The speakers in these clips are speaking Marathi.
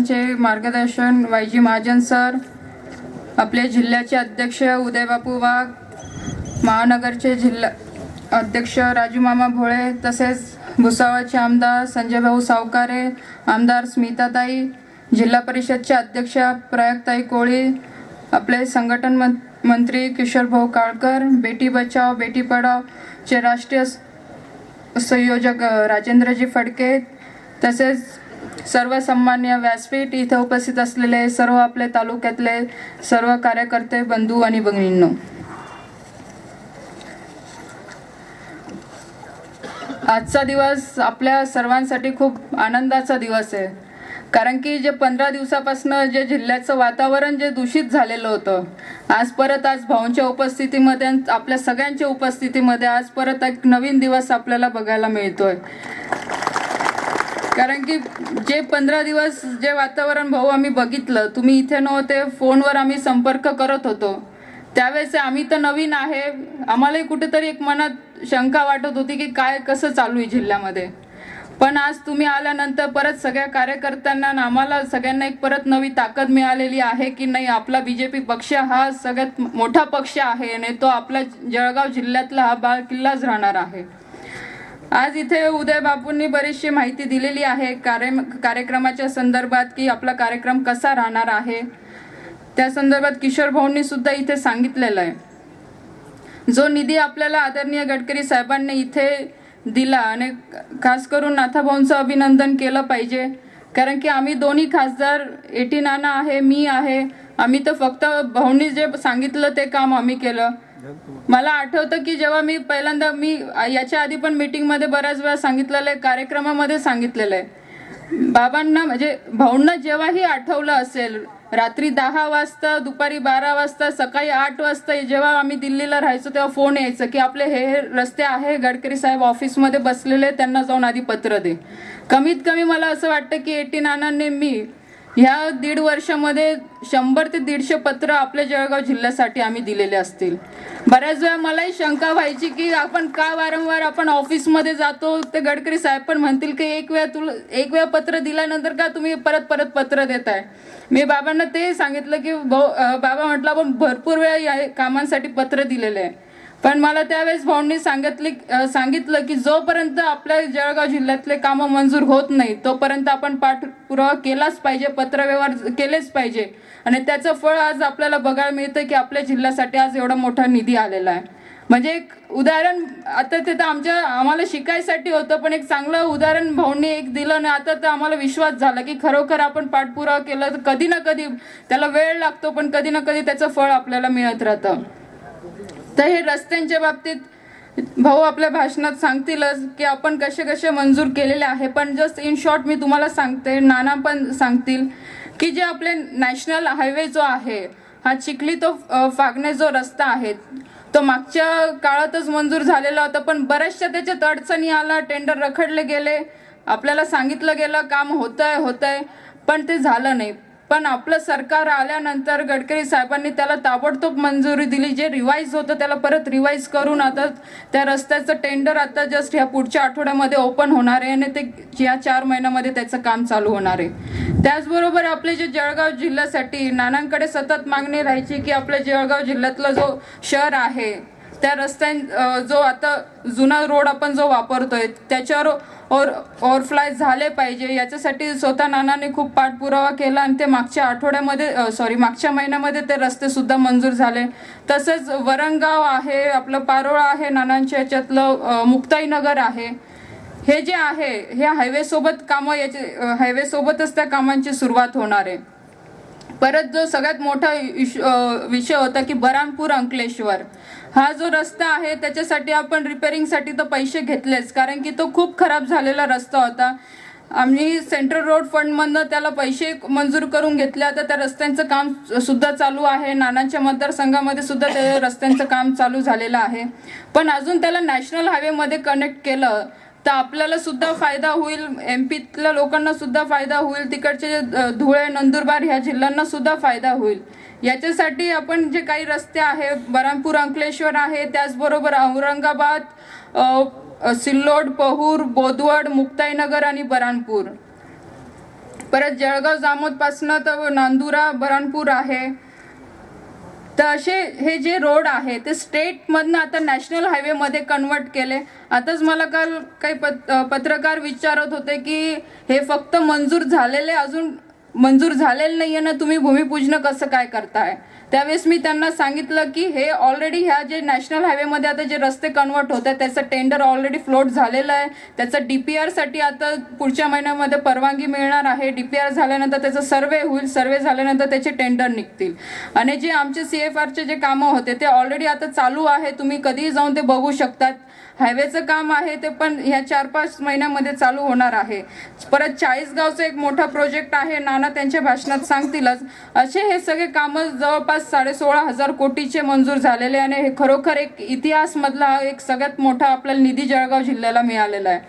साहेबांचे मार्गदर्शन, वायजी महाजन सर, आपले जिल्ह्याचे अध्यक्ष उदयबापू वाघ, महानगरचे जिल्हा अध्यक्ष राजू मामा भोळे, तसेच भुसावळचे आमदार संजय भाऊ सावकारे, आमदार स्मिताताई, जिल्हा परिषदचे अध्यक्ष प्रयागताई कोळी, आपले संघटन मंत्री किशोर भाऊ काळकर, बेटी बचाओ बेटी पढाओ चे राष्ट्रीय संयोजक राजेंद्रजी फडके, तसेच सर्व सन्मान्य व्यासपीठ इथे उपस्थित असलेले सर्व आपले तालुक्यातले सर्व कार्यकर्ते बंधू आणि भगिनींनो, आजचा दिवस आपल्या सर्वांसाठी खूप आनंदाचा दिवस आहे. कारण की जे 15 दिवसापासून जे जिल्ह्याचं वातावरण जे दूषित झालेलं होतं, आज भाऊंच्या उपस्थितीमध्ये, आपल्या सगळ्यांच्या उपस्थितीमध्ये आज परत एक नवीन दिवस आपल्याला बघायला मिळतोय. कारण की जे 15 दिवस जे वातावरण भाऊ आम्ही बघितलं, तुम्ही इथे नव्हते, फोनवर आम्ही संपर्क करत होतो, त्यावेळेस आम्ही तर नवीन आहे, आम्हालाही कुठेतरी एक मनात शंका वाटत होती की काय कसं चालू आहे जिल्ह्यामध्ये. पण आज तुम्ही आल्यानंतर परत सगळ्या कार्यकर्त्यांना आम्हाला सगळ्यांना एक परत नवी ताकद मिळालेली आहे की नाही, आपला बीजेपी पक्ष हा सगळ्यात मोठा पक्ष आहे आणि तो आपल्या जळगाव जिल्ह्यातला हा बाळकिल्लाच राहणार आहे. आज इथे उदय बापूंनी बरीचशी माहिती दिलेली आहे कार्यक्रमाच्या संदर्भात की आपला कार्यक्रम कसा राहणार आहे. त्या संदर्भात किशोर भाऊंनी सुद्धा इथे सांगितलेलं आहे. जो निधी आपल्याला आदरणीय गडकरी साहेबांनी इथे दिला आणि खास करून नाथाभाऊंचं अभिनंदन केलं पाहिजे. कारण की आम्ही दोन्ही खासदार, एटी नाना आहे, मी आहे, आम्ही तर फक्त भाऊंनी जे सांगितलं ते काम आम्ही केलं. मला आठवतं की जेव्हा मी पहिल्यांदा, मी याच्या आधी पण मीटिंगमध्ये बऱ्याच वेळा सांगितलेलं आहे, कार्यक्रमामध्ये सांगितलेलं आहे, बाबांना म्हणजे भाऊंना जेव्हाही आठवलं असेल, रात्री 10 वाजता, दुपारी 12 वाजता, सकाळी 8 वाजता जेव्हा आम्ही दिल्लीला राहायचो तेव्हा फोन यायचं की आपले हे रस्ते आहे, गडकरी साहेब ऑफिसमध्ये बसलेले, त्यांना जाऊन आधी पत्र दे. कमीत कमी मला असं वाटतं की एटी नानांनी मी ह्या 1.5 वर्षामध्ये 100 ते 150 पत्र आपल्या जळगाव जिल्ह्यासाठी आम्ही दिलेले असतील. बऱ्याच वेळा मलाही शंका व्हायची की आपण का वारंवार आपण ऑफिसमध्ये जातो, ते गडकरी साहेब पण म्हणतील की एक वेळा पत्र दिल्यानंतर का तुम्ही परत पत्र देताय. मी बाबांना ते सांगितलं की बाबा म्हटलं आपण भरपूर वेळा या कामांसाठी पत्र दिलेले आहे, पण मला त्यावेळेस भाऊंनी सांगितलं की जोपर्यंत आपल्या जळगाव जिल्ह्यातले कामं मंजूर होत नाही तोपर्यंत आपण पाठपुरावा केलाच पाहिजे, पत्रव्यवहार केलेच पाहिजे. आणि त्याचं फळ आज आपल्याला बघायला मिळतं की आपल्या जिल्ह्यासाठी आज एवढा मोठा निधी आलेला आहे. म्हणजे एक उदाहरण आता ते तर आम्हाला शिकायसाठी होतं, पण एक चांगलं उदाहरण भाऊंनी एक दिलं आणि आता तर आम्हाला विश्वास झाला की खरोखर आपण पाठपुरावा केला तर कधी ना कधी, त्याला वेळ लागतो पण कधी ना कधी त्याचं फळ आपल्याला मिळत राहतं. तर हे रस्त्यांच्या बाबतीत भाऊ आपल्या भाषणात सांगतीलच की आपण कसे कसे मंजूर केलेले आहे, पण जस्ट इन शॉर्ट मी तुम्हाला सांगते, नाना पण सांगतील की जे आपले नॅशनल हायवे जो आहे, हा चिखली तो फागणे जो रस्ता आहे तो मागच्या काळातच मंजूर झालेला होता, पण बऱ्याचशा त्याच्यात अडचणी आला, टेंडर रखडले गेले, आपल्याला सांगितलं गेलं काम होतंय पण ते झालं नाही. पण आपलं सरकार आल्यानंतर गडकरी साहेबांनी त्याला ताबडतोब मंजुरी दिली. जे रिवाईज होतं त्याला परत रिवाईज करून आता त्या रस्त्याचं टेंडर आता जस्ट ह्या पुढच्या आठवड्यामध्ये ओपन होणार आहे आणि ते या 4 महिन्यामध्ये त्याचं काम चालू होणार आहे. त्याचबरोबर आपले जे जळगाव जिल्ह्यासाठी नानांकडे सतत मागणी राहायची की आपल्या जळगाव जिल्ह्यातला जो शहर आहे त्या जो आता जुना रोड आपण जो वापरतोय त्याच्यावर ओव्हरफ्लाय झाले पाहिजे, याच्यासाठी स्वतः नानांनी खूप पाठपुरावा केला आणि ते मागच्या महिन्यामध्ये ते रस्ते सुद्धा मंजूर झाले. तसंच वरणगाव आहे, आपलं पारोळा आहे, नानांच्या याच्यातलं मुक्ताईनगर आहे, हे जे आहे हे हायवे सोबतच त्या कामांची सुरुवात होणार आहे. परत जो सगळ्यात मोठा विषय होता की बऱ्हाणपूर अंकलेश्वर हा जो रस्ता आहे त्याच्यासाठी आपण रिपेअरिंगसाठी तर पैसे घेतलेच, कारण की तो खूप खराब झालेला रस्ता होता. आम्ही सेंट्रल रोड फंडमधनं त्याला पैसे मंजूर करून घेतले. आता त्या रस्त्यांचं काम सुद्धा चालू आहे, नानांच्या मतदारसंघामध्ये सुद्धा त्या रस्त्यांचं काम चालू झालेलं आहे. पण अजून त्याला नॅशनल हायवेमध्ये कनेक्ट केलं तर आपल्याला सुद्धा फायदा होईल, एमपीतल्या लोकांना सुद्धा फायदा होईल, तिकडचे धुळे, नंदुरबार ह्या जिल्ह्यांना सुद्धा फायदा होईल. याच्यासाठी आपण जे काही रस्ते आहे, बऱ्हाणपूर अंकलेश्वर आहे, त्याचबरोबर औरंगाबाद, सिल्लोड, पहूर, बोदवड, मुक्ताईनगर आणि बऱ्हाणपूर, परत जळगाव जामोदपासनं तर नांदुरा बरणपूर आहे. तर असे हे जे रोड आहे ते स्टेटमधनं आता नॅशनल हायवेमध्ये कन्वर्ट केले. आताच मला काल काही पत्रकार विचारत होते की हे फक्त मंजूर झालेले, अजून मंजूर झालेलं नाही आहे ना, तुम्ही भूमिपूजन कसं काय करताय. त्यावेळेस मी त्यांना सांगितलं की हे ऑलरेडी ह्या जे नॅशनल हायवेमध्ये आता जे रस्ते कन्वर्ट होत आहेत त्याचं टेंडर ऑलरेडी फ्लोट झालेलं आहे. त्याचं DPRसाठी आता पुढच्या महिन्यामध्ये परवानगी मिळणार आहे. DPR झाल्यानंतर त्याचं सर्वे होईल, सर्वे झाल्यानंतर त्याचे टेंडर निघतील. आणि जे आमचे CFRचे जे कामं होते ते ऑलरेडी आता चालू आहे, तुम्ही कधीही जाऊन ते बघू शकतात. हायवेचं काम आहे ते पण ह्या 4-5 महिन्यामध्ये चालू होणार आहे. परत 40 गावचं एक मोठा प्रोजेक्ट आहे, नाना त्यांच्या भाषणात सांगतीलच. असे हे सगळे कामं जवळपास 16,500 कोटीचे मंजूर झालेले आणि हे खरोखर एक इतिहासमधला एक सगळ्यात मोठा आपल्याला निधी जळगाव जिल्ह्याला मिळालेला आहे.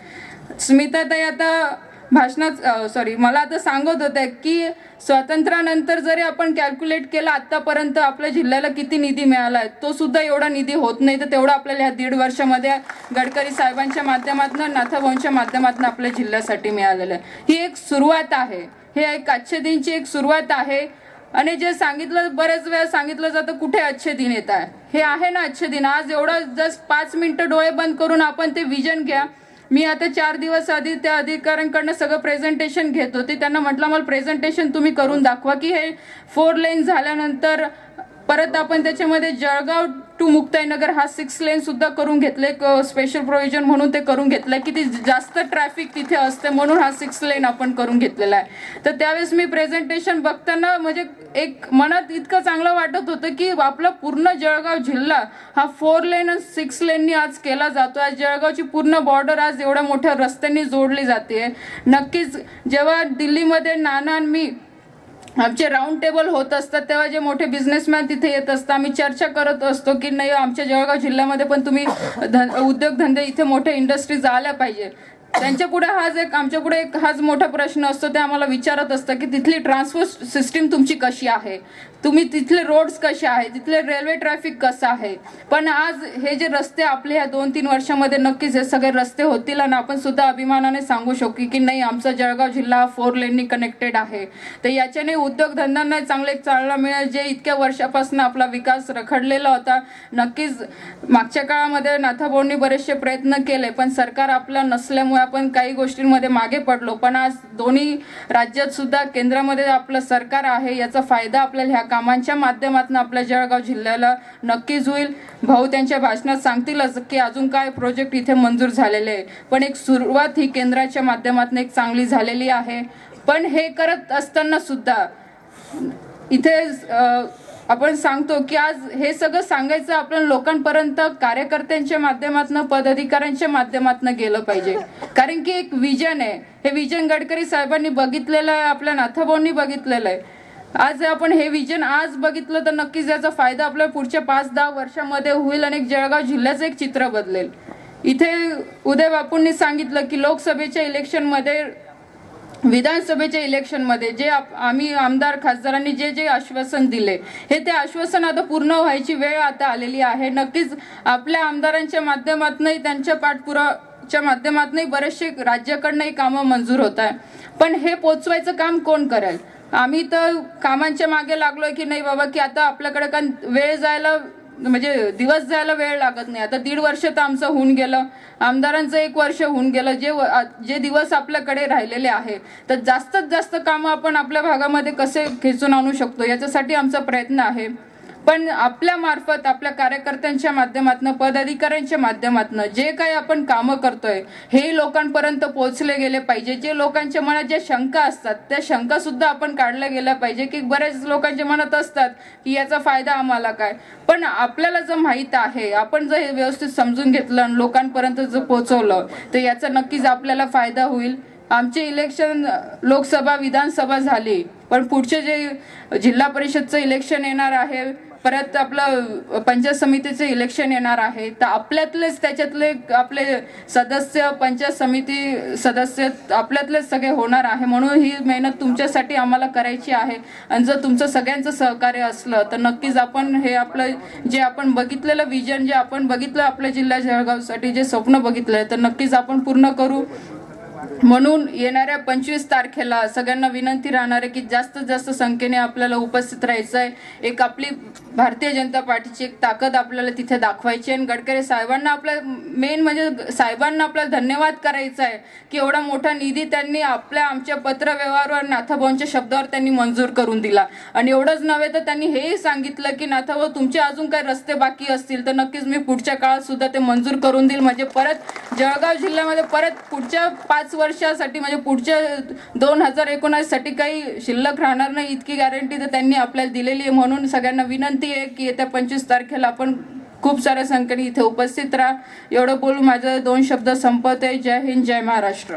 स्मिताताई आता मला आता सांगत होत्या की स्वातंत्र्यानंतर जरी आपण कॅल्क्युलेट केलं आतापर्यंत आपल्या जिल्ह्याला किती निधी मिळाला आहे, तो सुद्धा एवढा निधी होत नाही. तर तेवढा आपल्याला ह्या 1.5 वर्षामध्ये गडकरी साहेबांच्या माध्यमातून, नाथाभाऊंच्या माध्यमातून आपल्या जिल्ह्यासाठी मिळालेलं आहे. ही एक सुरुवात आहे, हे एक अच्छे दिनची एक सुरुवात आहे. आणि जे सांगितलं, बरेच वेळा सांगितलं जातं कुठे अच्छे दिन येत आहे, हे आहे ना अच्छे दिन. आज एवढं जस्ट 5 मिनिटं डोळे बंद करून आपण ते विजन घ्या. मी आता 4 दिवस आधी त्या अधिकाऱ्यांकडनं सगळं प्रेझेंटेशन घेत होते. त्यांना म्हटलं मला प्रेझेंटेशन तुम्ही करून दाखवा की हे 4 लेन झाल्यानंतर परत आपण त्याच्यामध्ये जळगाव टू मुक्ताईनगर हा 6 लेन सुद्धा करून घेतले, स्पेशल प्रोव्हिजन म्हणून ते करून घेतलंय की ती जास्त ट्रॅफिक तिथे असते म्हणून हा 6 लेन आपण करून घेतलेला आहे. तर त्यावेळेस मी प्रेझेंटेशन बघताना म्हणजे एक मनात इतकं चांगलं वाटत होतं की आपला पूर्ण जळगाव जिल्हा हा 4 लेन आणि 6 लेननी आज केला जातो. आज जळगावची पूर्ण बॉर्डर आज एवढ्या मोठ्या रस्त्यांनी जोडली जाते. नक्कीच जेव्हा दिल्लीमध्ये नाना आणि मी आमचे राऊंड टेबल होत असतात तेव्हा जे मोठे बिझनेसमॅन तिथे येत असतात, आम्ही चर्चा करत असतो की नाही आमच्या जळगाव जिल्ह्यामध्ये पण तुम्ही उद्योगधंदे इथे मोठे इंडस्ट्रीज आल्या पाहिजे. त्यांच्या पुढे आमच्या पुढे हाच मोठा प्रश्न असतो. ते आम्हाला विचारत असतं की तिथली ट्रान्सपोर्ट सिस्टीम तुमची कशी आहे, तुम्ही तिथले रोड्स कसे आहे, तिथले रेल्वे ट्रॅफिक कसं आहे. पण आज हे जे रस्ते आपले ह्या 2-3 वर्षामध्ये नक्कीच हे सगळे रस्ते होतील आणि आपण सुद्धा अभिमानाने सांगू शकू की नाही आमचा जळगाव जिल्हा हा 4 लेननी कनेक्टेड आहे. तर याच्याने उद्योगधंद्यांना चांगले चालना मिळेल. जे इतक्या वर्षापासून आपला विकास रखडलेला होता, नक्कीच मागच्या काळामध्ये नाथाभाऊंनी बरेचसे प्रयत्न केले पण सरकार आपलं नसल्यामुळे आपण काही गोष्टींमध्ये मागे पडलो. पण आज दोन्ही राज्यात सुद्धा केंद्रामध्ये आपलं सरकार आहे, याचा फायदा आपल्याला ह्या कामांच्या माध्यमातून आपल्या जळगाव जिल्ह्याला नक्कीच होईल. भाऊ त्यांच्या भाषणात सांगतीलच की अजून काय प्रोजेक्ट इथे मंजूर झालेले आहे, पण एक सुरुवात ही केंद्राच्या माध्यमातून एक चांगली झालेली आहे. पण हे करत असताना सुद्धा इथे आपण सांगतो की आज हे सगळं सांगायचं आपण लोकांपर्यंत कार्यकर्त्यांच्या माध्यमातून, पदाधिकाऱ्यांच्या माध्यमातून गेलं पाहिजे. कारण की एक विजन आहे, हे विजन गडकरी साहेबांनी बघितलेलं आहे, आपल्या नाथाभाऊंनी बघितलेलं आहे. आज आपण हे विजन आज बघितलं तर नक्कीच याचा फायदा आपल्या पुढच्या 5-10 वर्षामध्ये होईल आणि जळगाव जिल्ह्याचं एक चित्र बदलेल. इथे उदय बापूंनी सांगितलं की लोकसभेच्या इलेक्शनमध्ये, विधानसभेच्या इलेक्शनमध्ये जे आम्ही आमदार खासदारांनी जे जे आश्वासन दिले हे ते आश्वासन आता पूर्ण व्हायची वेळ आता आलेली आहे. नक्कीच आपल्या आमदारांच्या माध्यमातूनही, त्यांच्या पाठपुराच्या माध्यमातूनही बरेचसे राज्याकडनंही कामं मंजूर होत आहे. पण हे पोचवायचं काम कोण करेल? आम्ही तर कामांच्या मागे लागलोय की नाही बाबा की आता आपल्याकडे का वेळ जायला, म्हणजे दिवस जायला वेळ लागत नाही. आता 1.5 वर्ष तर आमचं होऊन गेलं, आमदारांचं 1 वर्ष होऊन गेलं. जे दिवस आपल्याकडे राहिलेले आहे तर जास्तीत जास्त कामं आपण आपल्या भागामध्ये कसे खेचून आणू शकतो याच्यासाठी आमचा प्रयत्न आहे. पण आपल्या मार्फत, आपल्या कार्यकर्त्यांच्या माध्यमातून, पदाधिकाऱ्यांच्या माध्यमातून जे काही आपण कामं करतोय हे लोकांपर्यंत पोहोचले गेले पाहिजे. जे लोकांच्या मनात ज्या शंका असतात त्या शंका सुद्धा आपण काढल्या गेल्या पाहिजे. की बरेच लोकांच्या मनात असतात की याचा फायदा आम्हाला काय, पण आपल्याला जर माहीत आहे, आपण जर हे व्यवस्थित समजून घेतलं आणि लोकांपर्यंत जर पोहोचवलं तर याचा नक्कीच आपल्याला फायदा होईल. आमचे इलेक्शन लोकसभा विधानसभा झाली, पण पुढचे जे जिल्हा परिषदचं इलेक्शन येणार आहे, परत आपलं पंचायत समितीचे इलेक्शन येणार आहे, तर आपल्यातलेच त्याच्यातले आपले सदस्य, पंचायत समिती सदस्य आपल्यातलेच सगळे होणार आहे. म्हणून ही मेहनत तुमच्यासाठी आम्हाला करायची आहे. आणि जर तुमचं सगळ्यांचं सहकार्य असलं तर नक्कीच आपण हे आपलं जे आपण बघितलेलं विजन, जे आपण बघितलं आपल्या जिल्हा जळगावसाठी जे स्वप्न बघितलंय तर नक्कीच आपण पूर्ण करू. म्हणून येणाऱ्या 25 तारखेला सगळ्यांना विनंती राहणार आहे की जास्तीत जास्त संख्येने आपल्याला उपस्थित राहायचं आहे. एक आपली भारतीय जनता पार्टीची एक ताकद आपल्याला तिथे दाखवायची आहे. आणि गडकरी साहेबांना मेन म्हणजे साहेबांना आपल्याला धन्यवाद करायचा आहे की एवढा मोठा निधी त्यांनी आमच्या पत्रव्यवहारवर नाथाभाऊंच्या शब्दावर त्यांनी मंजूर करून दिला. आणि एवढंच नव्हे तर त्यांनी हेही सांगितलं की नाथाभाऊ तुमचे अजून काही रस्ते बाकी असतील तर नक्कीच मी पुढच्या काळात सुद्धा ते मंजूर करून देईल. म्हणजे परत जळगाव जिल्ह्यामध्ये परत पुढच्या 5 वर्षासाठी म्हणजे पुढच्या 2019 साठी काही शिल्लक राहणार नाही इतकी गॅरंटी तर त्यांनी आपल्याला दिलेली आहे. म्हणून सगळ्यांना विनंती आहे की येत्या 25 तारखेला आपण खूप साऱ्या संख्येने इथे उपस्थित राहा. एवढं बोलून माझे 2 शब्द संपवते. जय हिंद, जय महाराष्ट्र.